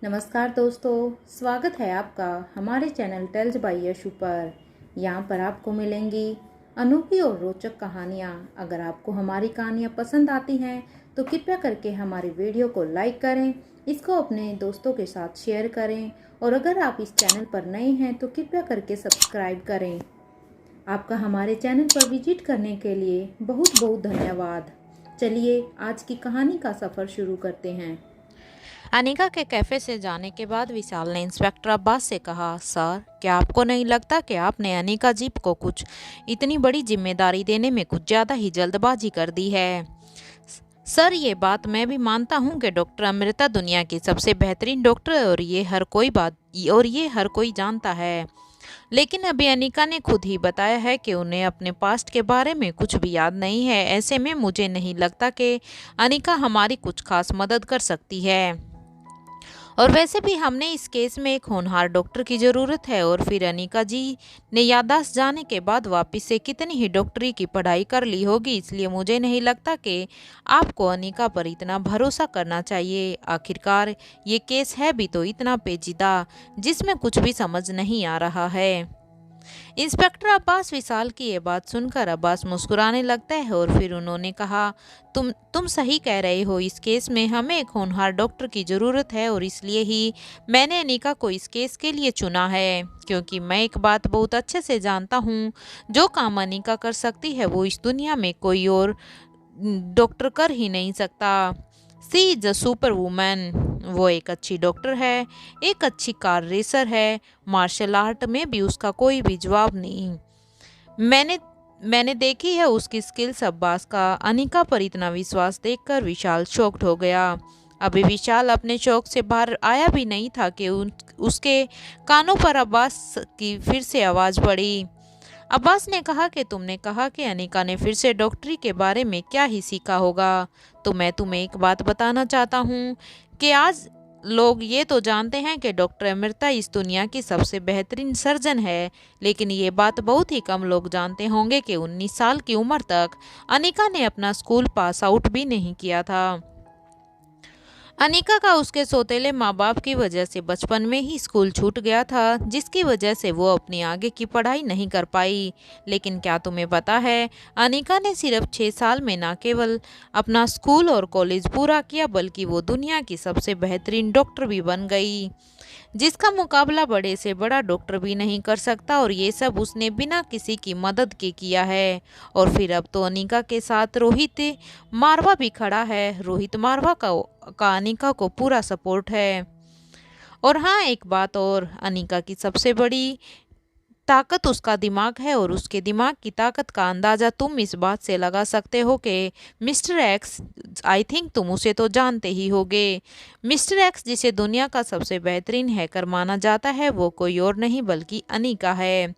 नमस्कार दोस्तों, स्वागत है आपका हमारे चैनल टेल्स बाय यशु पर। यहाँ पर आपको मिलेंगी अनोखी और रोचक कहानियाँ। अगर आपको हमारी कहानियाँ पसंद आती हैं तो कृपया करके हमारी वीडियो को लाइक करें, इसको अपने दोस्तों के साथ शेयर करें और अगर आप इस चैनल पर नए हैं तो कृपया करके सब्सक्राइब करें। आपका हमारे चैनल पर विजिट करने के लिए बहुत बहुत धन्यवाद। चलिए आज की कहानी का सफ़र शुरू करते हैं। अनिका के कैफे से जाने के बाद विशाल ने इंस्पेक्टर अब्बास से कहा, सर, क्या आपको नहीं लगता कि आपने अनिका जीप को कुछ इतनी बड़ी जिम्मेदारी देने में कुछ ज़्यादा ही जल्दबाजी कर दी है? सर, ये बात मैं भी मानता हूँ कि डॉक्टर अमृता दुनिया की सबसे बेहतरीन डॉक्टर है और ये हर कोई जानता है। लेकिन अभी अनिका ने खुद ही बताया है कि उन्हें अपने पास्ट के बारे में कुछ भी याद नहीं है। ऐसे में मुझे नहीं लगता कि अनिका हमारी कुछ खास मदद कर सकती है। और वैसे भी हमने इस केस में एक होनहार डॉक्टर की ज़रूरत है। और फिर अनिका जी ने याददाश्त जाने के बाद वापस से कितनी ही डॉक्टरी की पढ़ाई कर ली होगी, इसलिए मुझे नहीं लगता कि आपको अनिका पर इतना भरोसा करना चाहिए। आखिरकार ये केस है भी तो इतना पेचीदा जिसमें कुछ भी समझ नहीं आ रहा है। इंस्पेक्टर अब्बास विशाल की ये बात सुनकर अब्बास मुस्कुराने लगता है और फिर उन्होंने कहा, तुम सही कह रहे हो। इस केस में हमें एक होनहार डॉक्टर की ज़रूरत है और इसलिए ही मैंने अनिका को इस केस के लिए चुना है, क्योंकि मैं एक बात बहुत अच्छे से जानता हूँ, जो काम अनिका कर सकती है वो इस दुनिया में कोई और डॉक्टर कर ही नहीं सकता। सी इज अ सुपर वूमेन। वो एक अच्छी डॉक्टर है, एक अच्छी कार रेसर है, मार्शल आर्ट में भी उसका कोई भी जवाब नहीं। मैंने मैंने देखी है उसकी स्किल्स। अब्बास का अनिका पर इतना विश्वास देखकर विशाल शॉक्ड हो गया। अभी विशाल अपने शौक से बाहर आया भी नहीं था कि उसके कानों पर अब्बास की फिर से आवाज़ पड़ी। अब्बास ने कहा कि तुमने कहा कि अनिका ने फिर से डॉक्टरी के बारे में क्या ही सीखा होगा, तो मैं तुम्हें एक बात बताना चाहता हूँ कि आज लोग ये तो जानते हैं कि डॉक्टर अमृता इस दुनिया की सबसे बेहतरीन सर्जन है, लेकिन ये बात बहुत ही कम लोग जानते होंगे कि 19 साल की उम्र तक अनिका ने अपना स्कूल पास आउट भी नहीं किया था। अनिका का उसके सौतेले माँ बाप की वजह से बचपन में ही स्कूल छूट गया था, जिसकी वजह से वो अपनी आगे की पढ़ाई नहीं कर पाई। लेकिन क्या तुम्हें पता है, अनिका ने सिर्फ 6 साल में न केवल अपना स्कूल और कॉलेज पूरा किया, बल्कि वो दुनिया की सबसे बेहतरीन डॉक्टर भी बन गई, जिसका मुकाबला बड़े से बड़ा डॉक्टर भी नहीं कर सकता। और ये सब उसने बिना किसी की मदद के किया है। और फिर अब तो अनिका के साथ रोहित मारवा भी खड़ा है। रोहित मारवा का अनिका को पूरा सपोर्ट है। और हाँ, एक बात और, अनिका की सबसे बड़ी ताकत उसका दिमाग है और उसके दिमाग की ताकत का अंदाज़ा तुम इस बात से लगा सकते हो कि मिस्टर एक्स, आई थिंक तुम उसे तो जानते ही होगे। मिस्टर एक्स, जिसे दुनिया का सबसे बेहतरीन हैकर माना जाता है, वो कोई और नहीं बल्कि अनिका है।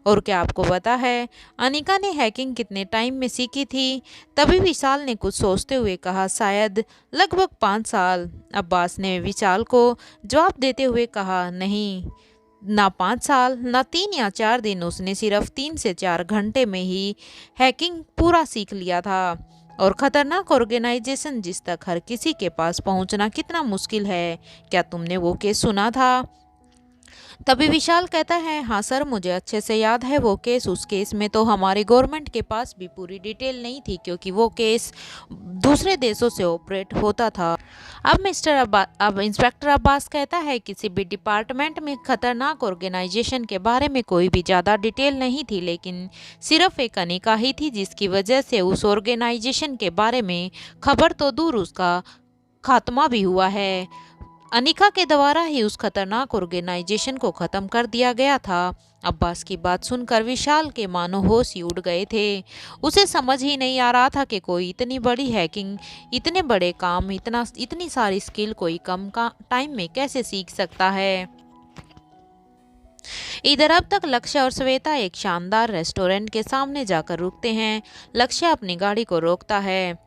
और क्या आपको पता है अनिका ने हैकिंग कितने टाइम में सीखी थी? तभी विशाल ने कुछ सोचते हुए कहा, शायद लगभग 5 साल। अब्बास ने विशाल को जवाब देते हुए कहा, नहीं, ना 5 साल, ना 3 या 4 दिन। उसने सिर्फ 3 से 4 घंटे में ही हैकिंग पूरा सीख लिया था। और खतरनाक ऑर्गेनाइजेशन जिस तक हर किसी के पास पहुंचना कितना मुश्किल है। क्या तुमने वो केस सुना था? तभी विशाल कहता है, हाँ सर, मुझे अच्छे से याद है वो केस। उस केस में तो हमारे गवर्नमेंट के पास भी पूरी डिटेल नहीं थी, क्योंकि वो केस दूसरे देशों से ऑपरेट होता था। अब इंस्पेक्टर अब्बास कहता है, किसी भी डिपार्टमेंट में खतरनाक ऑर्गेनाइजेशन के बारे में कोई भी ज़्यादा डिटेल नहीं थी, लेकिन सिर्फ एक अनिका ही थी, जिसकी वजह से उस ऑर्गेनाइजेशन के बारे में खबर तो दूर, उसका खात्मा भी हुआ है। अनिका के द्वारा ही उस खतरनाक ऑर्गेनाइजेशन को खत्म कर दिया गया था। अब्बास की बात सुनकर विशाल के मानो होश ही उड़ गए थे। उसे समझ ही नहीं आ रहा था कि कोई इतनी बड़ी हैकिंग, इतने बड़े काम, इतनी सारी स्किल कोई कम का टाइम में कैसे सीख सकता है। इधर अब तक लक्ष्य और श्वेता एक शानदार रेस्टोरेंट के सामने जाकर रुकते हैं। लक्ष्य अपनी गाड़ी को रोकता है।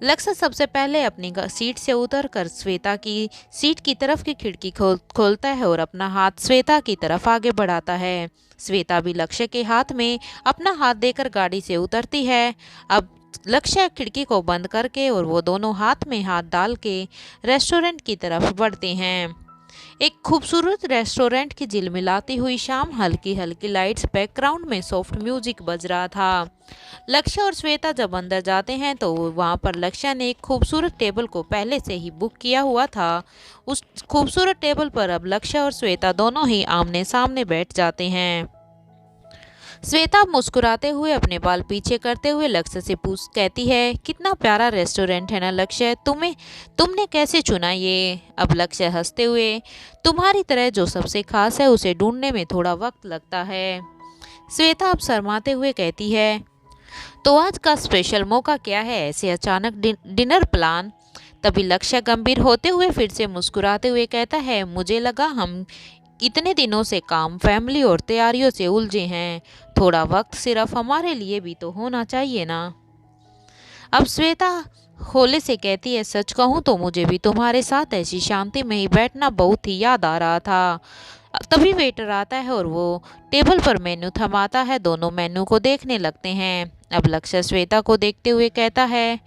लक्ष्य सबसे पहले अपनी सीट से उतरकर श्वेता की सीट की तरफ की खिड़की खोलता है और अपना हाथ श्वेता की तरफ आगे बढ़ाता है। श्वेता भी लक्ष्य के हाथ में अपना हाथ देकर गाड़ी से उतरती है। अब लक्ष्य खिड़की को बंद करके और वो दोनों हाथ में हाथ डाल के रेस्टोरेंट की तरफ बढ़ते हैं। एक खूबसूरत रेस्टोरेंट की झिलमिलाती हुई शाम, हल्की हल्की लाइट्स, बैकग्राउंड में सॉफ्ट म्यूजिक बज रहा था। लक्ष्य और श्वेता जब अंदर जाते हैं तो वहाँ पर लक्ष्य ने एक खूबसूरत टेबल को पहले से ही बुक किया हुआ था। उस खूबसूरत टेबल पर अब लक्ष्य और श्वेता दोनों ही आमने सामने बैठ जाते हैं। श्वेता मुस्कुराते हुए अपने बाल पीछे करते हुए लक्ष्य से कहती है, कितना प्यारा रेस्टोरेंट है ना लक्ष्य, तुमने कैसे चुना ये? अब लक्ष्य हंसते हुए, तुम्हारी तरह जो सबसे खास है उसे ढूंढने में थोड़ा वक्त लगता है। श्वेता अब शर्माते हुए कहती है, तो आज का स्पेशल मौका क्या है, ऐसे अचानक डिनर प्लान? तभी लक्ष्य गंभीर होते हुए फिर से मुस्कुराते हुए कहता है, मुझे लगा हम इतने दिनों से काम, फैमिली और तैयारियों से उलझे हैं, थोड़ा वक्त सिर्फ हमारे लिए भी तो होना चाहिए ना। अब श्वेता होले से कहती है, सच कहूँ तो मुझे भी तुम्हारे साथ ऐसी शांति में ही बैठना बहुत ही याद आ रहा था। तभी वेटर आता है और वो टेबल पर मेन्यू थमाता है। दोनों मेन्यू को देखने लगते हैं। अब लक्ष्य श्वेता को देखते हुए कहता है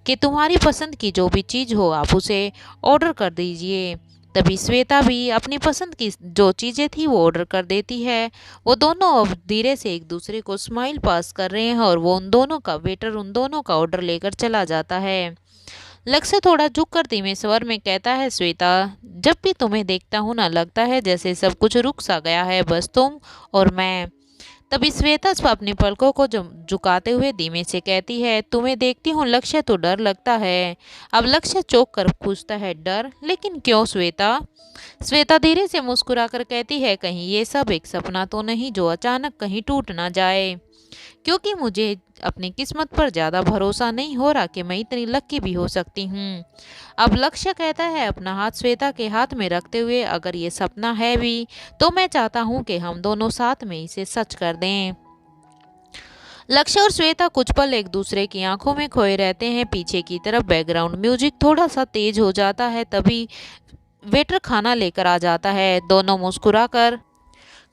कि तुम्हारी पसंद की जो भी चीज़ हो आप उसे ऑर्डर कर दीजिए। तभी श्वेता भी अपनी पसंद की जो चीज़ें थी वो ऑर्डर कर देती है। वो दोनों अब धीरे से एक दूसरे को स्माइल पास कर रहे हैं और वो वेटर उन दोनों का ऑर्डर लेकर चला जाता है। लक्ष्य थोड़ा झुक कर धीमे स्वर में कहता है, श्वेता जब भी तुम्हें देखता हूँ ना लगता है जैसे सब कुछ रुक सा गया है, बस तुम और मैं। तभी श्वेता अपनी पलकों को झुकाते हुए धीमे से कहती है, तुम्हें देखती हूँ लक्ष्य तो डर लगता है। अब लक्ष्य चौंक कर पूछता है, डर? लेकिन क्यों श्वेता? श्वेता धीरे से मुस्कुराकर कहती है, कहीं ये सब एक सपना तो नहीं जो अचानक कहीं टूट ना जाए, क्योंकि मुझे अपनी किस्मत पर ज़्यादा भरोसा नहीं हो रहा कि मैं इतनी लक्की भी हो सकती हूँ। अब लक्ष्य कहता है अपना हाथ श्वेता के हाथ में रखते हुए, अगर ये सपना है भी तो मैं चाहता हूँ कि हम दोनों साथ में इसे सच कर दें। लक्ष्य और श्वेता कुछ पल एक दूसरे की आंखों में खोए रहते हैं। पीछे की तरफ बैकग्राउंड म्यूजिक थोड़ा सा तेज हो जाता है। तभी वेटर खाना लेकर आ जाता है। दोनों मुस्कुराकर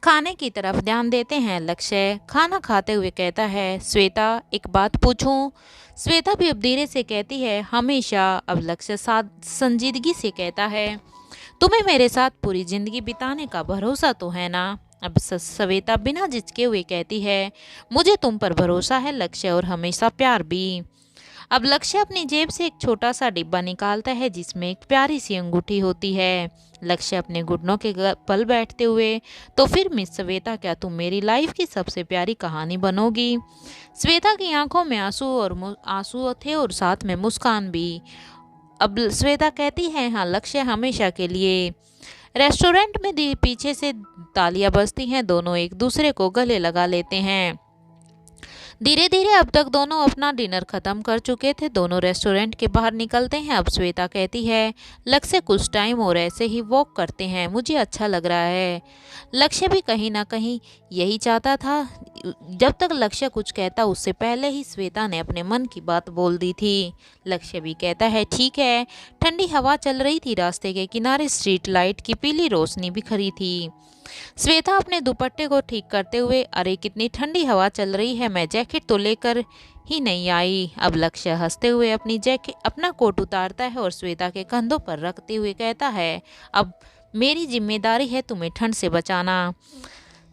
खाने की तरफ ध्यान देते हैं। लक्ष्य खाना खाते हुए कहता है, श्वेता एक बात पूछूं? श्वेता भी अब धीरे से कहती है, हमेशा। अब लक्ष्य साथ संजीदगी से कहता है, तुम्हें मेरे साथ पूरी जिंदगी बिताने का भरोसा तो है ना? अब श्वेता बिना झिझके हुए कहती है, मुझे तुम पर भरोसा है लक्ष्य, और हमेशा प्यार भी। अब लक्ष्य अपनी जेब से एक छोटा सा डिब्बा निकालता है जिसमें एक प्यारी सी अंगूठी होती है। लक्ष्य अपने घुटनों के पल बैठते हुए, तो फिर मिस श्वेता क्या तुम मेरी लाइफ की सबसे प्यारी कहानी बनोगी? श्वेता की आंखों में आंसू थे और साथ में मुस्कान भी। अब श्वेता कहती है, हाँ लक्ष्य, हमेशा के लिए। रेस्टोरेंट में पीछे से तालियां बजती हैं। दोनों एक दूसरे को गले लगा लेते हैं। धीरे धीरे अब तक दोनों अपना डिनर खत्म कर चुके थे। दोनों रेस्टोरेंट के बाहर निकलते हैं। अब श्वेता कहती है, लक्ष्य कुछ टाइम और ऐसे ही वॉक करते हैं, मुझे अच्छा लग रहा है। लक्ष्य भी कहीं ना कहीं यही चाहता था। जब तक लक्ष्य कुछ कहता उससे पहले ही श्वेता ने अपने मन की बात बोल दी थी। लक्ष्य भी कहता है, ठीक है। ठंडी हवा चल रही थी। रास्ते के किनारे स्ट्रीट लाइट की पीली रोशनी बिखरी थी। श्वेता अपने दुपट्टे को ठीक करते हुए, अरे कितनी ठंडी हवा चल रही है, मैं जैकेट तो लेकर ही नहीं आई। अब लक्ष्य हंसते हुए अपना कोट उतारता है और श्वेता के कंधों पर रखते हुए कहता है, अब मेरी जिम्मेदारी है तुम्हें ठंड से बचाना।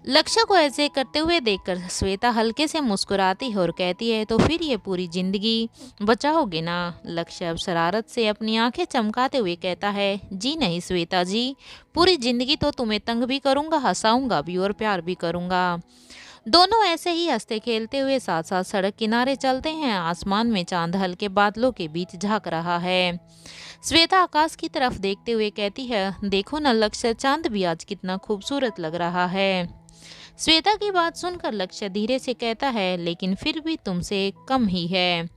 लक्ष्य को ऐसे करते हुए देखकर श्वेता हल्के से मुस्कुराती है और कहती है, तो फिर ये पूरी जिंदगी बचाओगे ना? लक्ष्य अब शरारत से अपनी आंखें चमकाते हुए कहता है, जी नहीं श्वेता जी, पूरी जिंदगी तो तुम्हें तंग भी करूंगा, हंसाऊंगा भी और प्यार भी करूंगा। दोनों ऐसे ही हंसते खेलते हुए साथ साथ सड़क किनारे चलते हैं। आसमान में चांद हल्के बादलों के बीच झांक रहा है। श्वेता आकाश की तरफ देखते हुए कहती है, देखो न लक्ष्य, चांद भी आज कितना खूबसूरत लग रहा है। श्वेता की बात सुनकर लक्ष्य धीरे से कहता है, लेकिन फिर भी तुमसे कम ही है।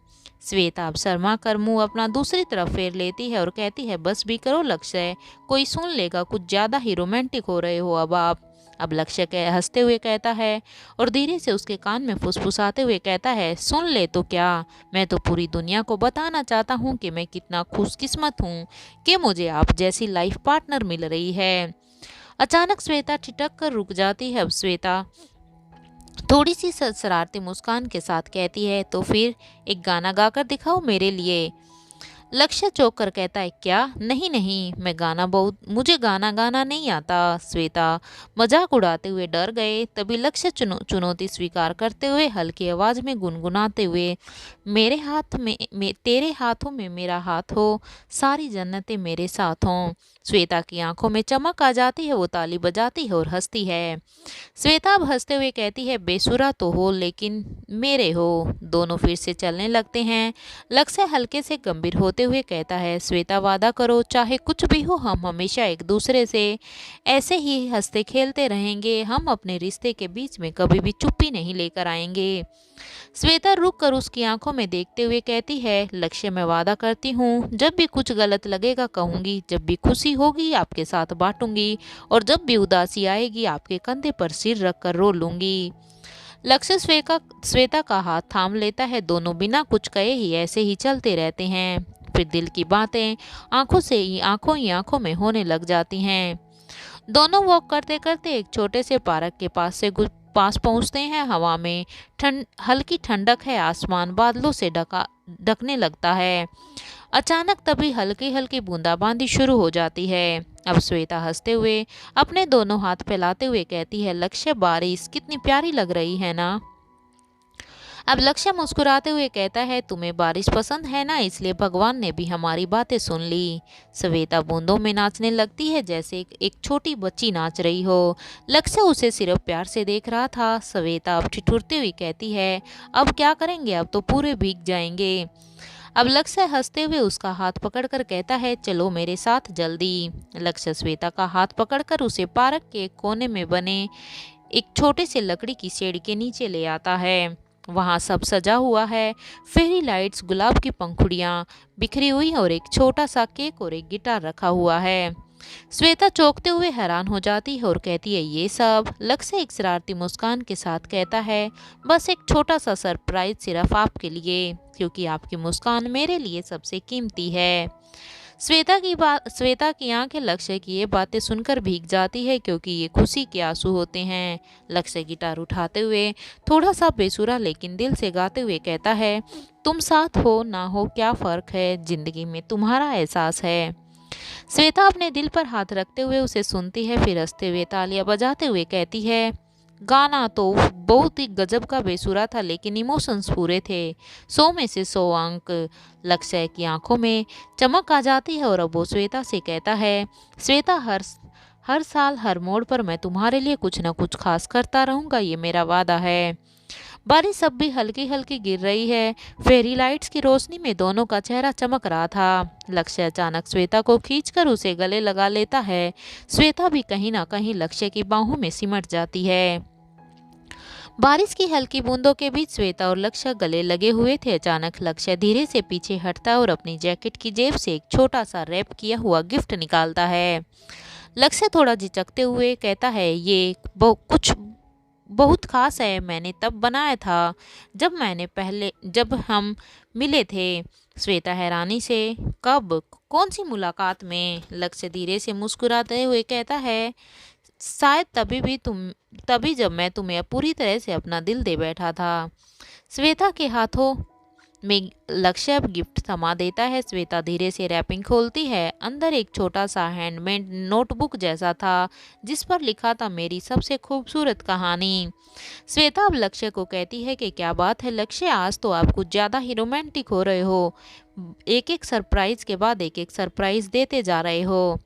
श्वेता अब शर्मा कर मुंह अपना दूसरी तरफ फेर लेती है और कहती है, बस भी करो लक्ष्य, कोई सुन लेगा, कुछ ज्यादा ही रोमांटिक हो रहे हो अब आप। अब लक्ष्य हंसते हुए कहता है और धीरे से उसके कान में फुसफुसाते हुए कहता है, सुन ले तो क्या, मैं तो पूरी दुनिया को बताना चाहता हूँ कि मैं कितना खुशकिस्मत हूँ कि मुझे आप जैसी लाइफ पार्टनर मिल रही है। अचानक श्वेता ठिठक कर रुक जाती है। अब श्वेता थोड़ी सी शरारती मुस्कान के साथ कहती है, तो फिर एक गाना गाकर दिखाओ मेरे लिए। लक्ष्य चौंक कर कहता है, क्या? नहीं नहीं, मुझे गाना गाना नहीं आता। श्वेता मजाक उड़ाते हुए डर गए। तभी लक्ष्य चुनौती स्वीकार करते हुए हल्की आवाज में गुनगुनाते हुए, तेरे हाथों में मेरा हाथ हो, सारी जन्नतें मेरे साथ हों। श्वेता की आंखों में चमक आ जाती है, वो ताली बजाती है और हंसती है। श्वेता अब हंसते हुए कहती है, बेसुरा तो हो लेकिन मेरे हो। दोनों फिर से चलने लगते हैं। लक्ष्य हल्के से गंभीर होते हुए कहता है, श्वेता वादा करो, चाहे कुछ भी हो हम हमेशा एक दूसरे से ऐसे ही हंसते खेलते रहेंगे। हम अपने रिश्ते के बीच में कभी भी चुप्पी नहीं लेकर आएंगे। श्वेता रुक कर उसकी आंखों में देखते हुए कहती है, लक्ष्य मैं वादा करती हूँ, जब भी कुछ गलत लगेगा कहूँगी, जब भी खुशी होगी आपके साथ बांटूंगी, और जब भी उदासी आएगी आपके कंधे पर सिर रख कर रो लूंगी। लक्ष्य श्वेता का हाथ थाम लेता है। दोनों बिना कुछ कहे ही ऐसे ही चलते रहते हैं। फिर दिल की बातें आंखों में होने लग जाती हैं। दोनों वॉक करते करते एक छोटे से पार्क के पास पहुंचते हैं। हवा में हल्की ठंडक है, आसमान बादलों से ढकने लगता है। अचानक तभी हल्की हल्की बूंदाबांदी शुरू हो जाती है। अब श्वेता हंसते हुए अपने दोनों हाथ फैलाते हुए कहती है, लक्ष्य बारिश कितनी प्यारी लग रही है ना। अब लक्ष्य मुस्कुराते हुए कहता है, तुम्हें बारिश पसंद है ना, इसलिए भगवान ने भी हमारी बातें सुन ली। श्वेता बूंदों में नाचने लगती है जैसे एक छोटी बच्ची नाच रही हो। लक्ष्य उसे सिर्फ प्यार से देख रहा था। श्वेता अब ठिठुरती हुई कहती है, अब क्या करेंगे, अब तो पूरे भीग जाएंगे। अब लक्ष्य हंसते हुए उसका हाथ पकड़कर कहता है, चलो मेरे साथ जल्दी। लक्ष्य श्वेता का हाथ पकड़कर उसे पार्क के कोने में बने एक छोटे से लकड़ी की सीढ़ी के नीचे ले आता है। वहाँ सब सजा हुआ है, फेरी लाइट्स, गुलाब की पंखुड़ियाँ बिखरी हुई और एक छोटा सा केक और एक गिटार रखा हुआ है। श्वेता चौंकते हुए हैरान हो जाती है और कहती है, ये सब? लक्ष्य एक शरारती मुस्कान के साथ कहता है, बस एक छोटा सा सरप्राइज सिर्फ आपके लिए, क्योंकि आपकी मुस्कान मेरे लिए सबसे कीमती है। श्वेता की आंखें लक्ष्य की ये बातें सुनकर भीग जाती है, क्योंकि ये खुशी के आंसू होते हैं। लक्ष्य गिटार उठाते हुए थोड़ा सा बेसुरा लेकिन दिल से गाते हुए कहता है, तुम साथ हो ना हो क्या फ़र्क है, जिंदगी में तुम्हारा एहसास है। श्वेता अपने दिल पर हाथ रखते हुए उसे सुनती है, फिर हंसते हुए तालियां बजाते हुए कहती है, गाना तो बहुत ही गजब का बेसुरा था, लेकिन इमोशंस पूरे थे, 100 में से 100 अंक। लक्ष्य की आंखों में चमक आ जाती है और अब वो श्वेता से कहता है, श्वेता हर साल हर मोड़ पर मैं तुम्हारे लिए कुछ न कुछ खास करता रहूंगा, ये मेरा वादा है। बारिश अब भी हल्की हल्की गिर रही है। फेरी लाइट्स की रोशनी में दोनों का चेहरा चमक रहा था। लक्ष्य अचानक श्वेता को खींचकर उसे गले लगा लेता है। श्वेता भी कहीं ना कहीं लक्ष्य की बाहों में सिमट जाती है। बारिश की हल्की बूंदों के बीच श्वेता और लक्ष्य गले लगे हुए थे। अचानक लक्ष्य धीरे से पीछे हटता है और अपनी जैकेट की जेब से एक छोटा सा रैप किया हुआ गिफ्ट निकालता है। लक्ष्य थोड़ा झिझकते हुए कहता है, ये कुछ बहुत खास है, मैंने तब बनाया था जब हम मिले थे। श्वेता हैरानी से, कब, कौन सी मुलाकात में? लक्ष्य धीरे से मुस्कुराते हुए कहता है, शायद तभी जब मैं तुम्हें पूरी तरह से अपना दिल दे बैठा था। श्वेता के हाथों में लक्ष्य अब गिफ्ट थमा देता है। श्वेता धीरे से रैपिंग खोलती है। अंदर एक छोटा सा हैंडमेड नोटबुक जैसा था, जिस पर लिखा था, मेरी सबसे खूबसूरत कहानी। श्वेता अब लक्ष्य को कहती है कि क्या बात है लक्ष्य, आज तो आप कुछ ज़्यादा ही रोमांटिक हो रहे हो, एक एक सरप्राइज के बाद एक एक सरप्राइज देते जा रहे हो।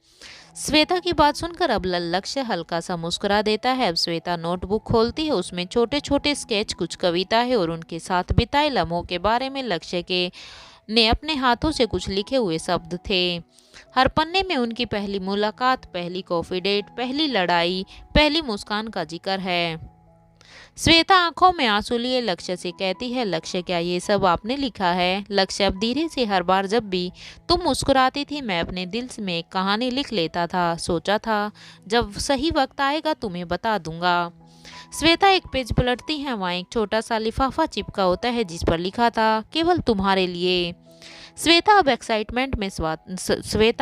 श्वेता की बात सुनकर अब लक्ष्य हल्का सा मुस्कुरा देता है। अब श्वेता नोटबुक खोलती है, उसमें छोटे छोटे स्केच, कुछ कविता है और उनके साथ बिताए लम्हों के बारे में लक्ष्य के ने अपने हाथों से कुछ लिखे हुए शब्द थे। हर पन्ने में उनकी पहली मुलाकात, पहली कॉफी डेट, पहली लड़ाई, पहली मुस्कान का जिक्र है। श्वेता आंखों में आंसू लिए लक्ष्य से कहती है, लक्ष्य क्या ये सब आपने लिखा है? लक्ष्य अब धीरे से, हर बार जब भी तुम मुस्कुराती थी मैं अपने दिल में एक कहानी लिख लेता था, सोचा था जब सही वक्त आएगा तुम्हें बता दूंगा। श्वेता एक पेज पलटती है, वहाँ एक छोटा सा लिफाफा चिपका होता है जिस पर लिखा था, केवल तुम्हारे लिए। श्वेता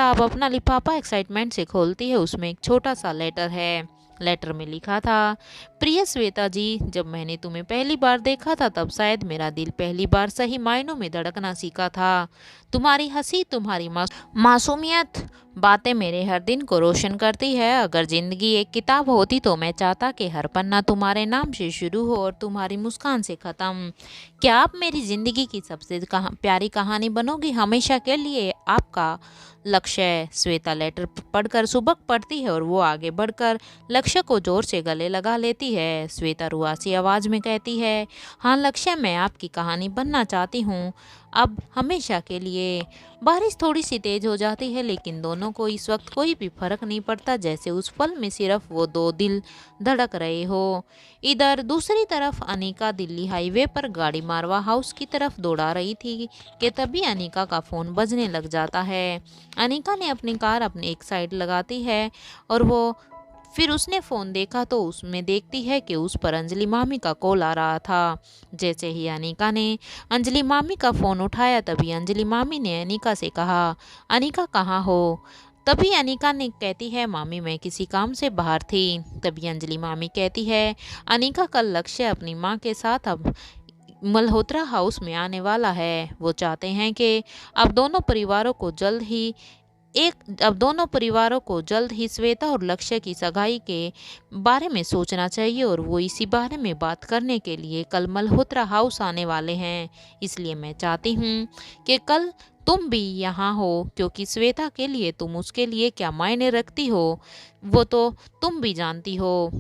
अब अपना लिफाफा एक्साइटमेंट से खोलती है। उसमें एक छोटा सा लेटर है। लेटर में लिखा था, प्रिय श्वेता जी, जब मैंने तुम्हें पहली बार देखा था तब शायद मेरा दिल पहली बार सही मायनों में धड़कना सीखा था। तुम्हारी हंसी, तुम्हारी मासूमियत बातें मेरे हर दिन को रोशन करती है। अगर ज़िंदगी एक किताब होती तो मैं चाहता कि हर पन्ना तुम्हारे नाम से शुरू हो और तुम्हारी मुस्कान से ख़त्म। क्या आप मेरी ज़िंदगी की सबसे प्यारी कहानी बनोगी हमेशा के लिए? आपका लक्ष्य। श्वेता लेटर पढ़कर सुबक पढ़ती है और वो आगे बढ़कर लक्ष्य को जोर से गले लगा लेती है। श्वेता रुआसी आवाज़ में कहती है, हाँ लक्ष्य, मैं आपकी कहानी बनना चाहती हूँ, अब हमेशा के लिए। बारिश थोड़ी सी तेज हो जाती है, लेकिन दोनों को इस वक्त कोई भी फर्क नहीं पड़ता, जैसे उस पल में सिर्फ वो दो दिल धड़क रहे हो। इधर दूसरी तरफ अनीका दिल्ली हाईवे पर गाड़ी मारवा हाउस की तरफ दौड़ा रही थी कि तभी अनीका का फ़ोन बजने लग जाता है। अनीका ने अपनी कार अपनी एक साइड लगाती है और फिर उसने फ़ोन देखा तो उसमें देखती है कि उस पर अंजलि मामी का कॉल आ रहा था। जैसे ही अनीका ने अंजलि मामी का फ़ोन उठाया तभी अंजलि मामी ने अनीका से कहा, अनीका कहाँ हो? तभी अनीका ने कहती है, मामी मैं किसी काम से बाहर थी। तभी अंजलि मामी कहती है, अनीका कल लक्ष्य अपनी माँ के साथ अब मल्होत्रा हाउस में आने वाला है। वो चाहते हैं कि अब दोनों परिवारों को जल्द ही श्वेता और लक्ष्य की सगाई के बारे में सोचना चाहिए और वो इसी बारे में बात करने के लिए कल मल्होत्रा हाउस आने वाले हैं। इसलिए मैं चाहती हूँ कि कल तुम भी यहाँ हो, क्योंकि श्वेता के लिए तुम उसके लिए क्या मायने रखती हो वो तो तुम भी जानती हो।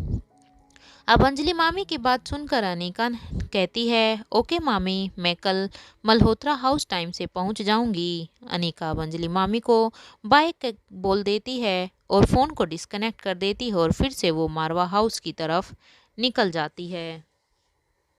अब अंजलि मामी की बात सुनकर अनीका कहती है, ओके मामी, मैं कल मल्होत्रा हाउस टाइम से पहुंच जाऊंगी। अनीका अब अंजलि मामी को बाय बोल देती है और फ़ोन को डिस्कनेक्ट कर देती है और फिर से वो मारवा हाउस की तरफ निकल जाती है।